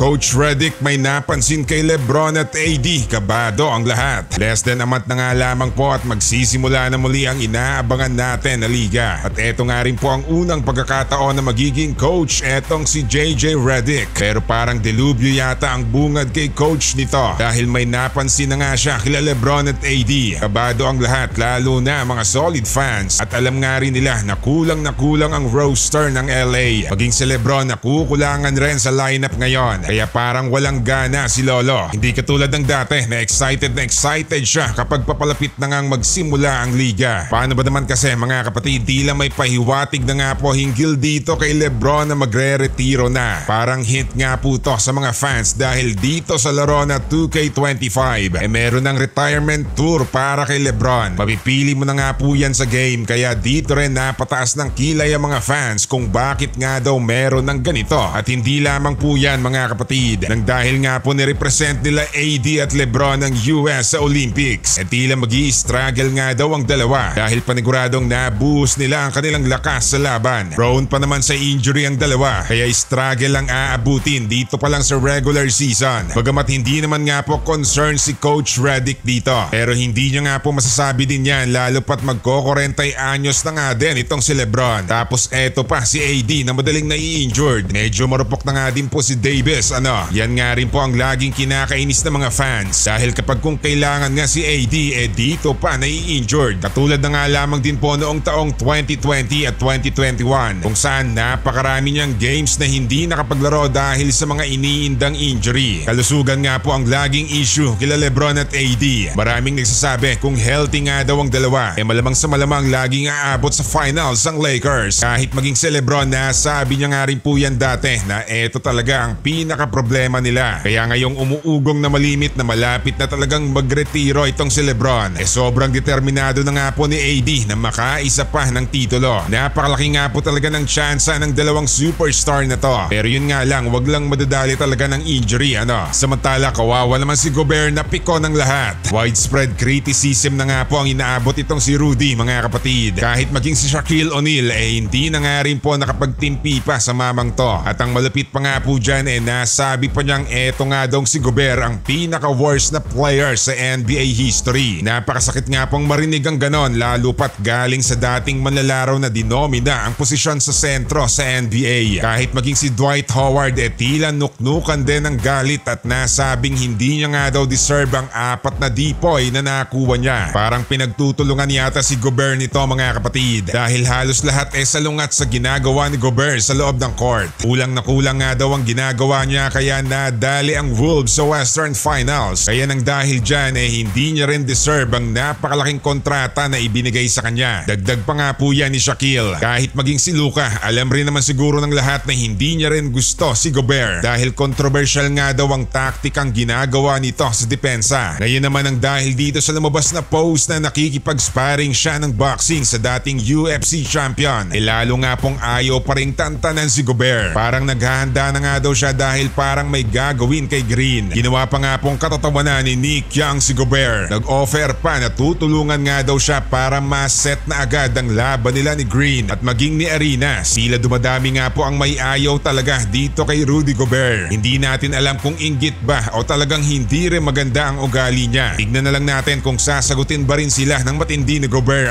Coach Redick may napansin kay Lebron at AD, kabado ang lahat. Less than a month na nga lamang po at magsisimula na muli ang inaabangan natin na liga. At eto nga rin po ang unang pagkakataon na magiging coach etong si JJ Redick. Pero parang delubyo yata ang bungad kay coach nito dahil may napansin na nga siya kila Lebron at AD. Kabado ang lahat lalo na mga solid fans at alam nga rin nila na kulang ang roster ng LA. Maging si Lebron na kukulangan rin sa lineup ngayon. Kaya parang walang gana si Lolo. Hindi katulad ng dati na excited siya kapag papalapit na ngang magsimula ang liga. Paano ba naman kasi mga kapatid, di lang may pahiwatig na nga po hinggil dito kay Lebron na magre-retiro na. Parang hint nga po to sa mga fans dahil dito sa laro na 2K25 meron ng retirement tour para kay Lebron. Mapipili mo na nga po yan sa game kaya dito rin napataas ng kilay ang mga fans kung bakit nga daw meron ng ganito. At hindi lamang po yan mga kapatid, nang dahil nga po nirepresent nila AD at Lebron ng US sa Olympics. At tila magi-struggle nga daw ang dalawa dahil paniguradong nabuhos nila ang kanilang lakas sa laban. Prone pa naman sa injury ang dalawa kaya struggle lang aabutin dito pa lang sa regular season. Bagamat hindi naman nga po concern si Coach Redick dito. Pero hindi niya nga po masasabi din yan lalo pat magko-40 anyos na nga din itong si Lebron. Tapos eto pa si AD na madaling nai-injured. Medyo marupok na nga din po si Davis. Yan nga rin po ang laging kinakainis ng mga fans dahil kapag kung kailangan nga si AD dito pa nai-injured. Katulad na nga lamang din po noong taong 2020 at 2021 kung saan napakarami niyang games na hindi nakapaglaro dahil sa mga iniindang injury. Kalusugan nga po ang laging issue kila Lebron at AD. Maraming nagsasabi kung healthy nga daw ang dalawa malamang sa malamang laging aabot sa finals ang Lakers. Kahit maging si Lebron na sabi niya nga rin po yan dati na eto talaga ang pinaka-problema nila. Kaya ngayong umuugong na malimit na malapit na talagang magretiro itong si Lebron sobrang determinado na nga po ni AD na makaisa pa ng titulo. Napakalaki nga po talaga ng tsansa ng dalawang superstar na to. Pero yun nga lang, wag lang madadali talaga ng injury Samantala kawawa naman si Gobert na piko ng lahat. Widespread criticism na nga po ang inaabot itong si Rudy mga kapatid. Kahit maging si Shaquille O'Neal hindi na nga rin po nakapagtimpi pa sa mamang to. At ang malapit pa nga po dyan nasabi pa niyang eto nga daw si Gobert ang pinaka-worst na player sa NBA history. Napakasakit nga pong marinig ang ganon lalo pat galing sa dating manlalaro na dinomina ang posisyon sa sentro sa NBA. Kahit maging si Dwight Howard tila nuknukan din ng galit at nasabing hindi niya nga daw deserve ang 4 na dipoy na nakuha niya. Parang pinagtutulungan yata si Gobert nito mga kapatid dahil halos lahat salungat sa ginagawa ni Gobert sa loob ng court. Kulang na kulang nga daw ang ginagawa niya kaya nadali ang Wolves sa Western Finals. Kaya nang dahil dyan hindi niya rin deserve ang napakalaking kontrata na ibinigay sa kanya. Dagdag pa nga po yan ni Shaquille. Kahit maging si Luka, alam rin naman siguro ng lahat na hindi niya rin gusto si Gobert dahil controversial nga daw ang taktikang ginagawa nito sa depensa. Ngayon naman ang dahil dito sa lumabas na post na nakikipag-sparring siya ng boxing sa dating UFC champion. Lalo nga pong ayaw pa rin tantanan si Gobert. Parang naghahanda na nga daw siya dahil parang may gagawin kay Green. Ginawa pa nga pong katatawanan ni Nick Young si Gobert. Nag-offer pa na tutulungan nga daw siya para ma-set na agad ang laban nila ni Green at maging ni Arenas. Tila dumadami nga po ang may ayaw talaga dito kay Rudy Gobert. Hindi natin alam kung inggit ba o talagang hindi rin maganda ang ugali niya. Tignan na lang natin kung sasagutin ba rin sila ng matindi ni Gobert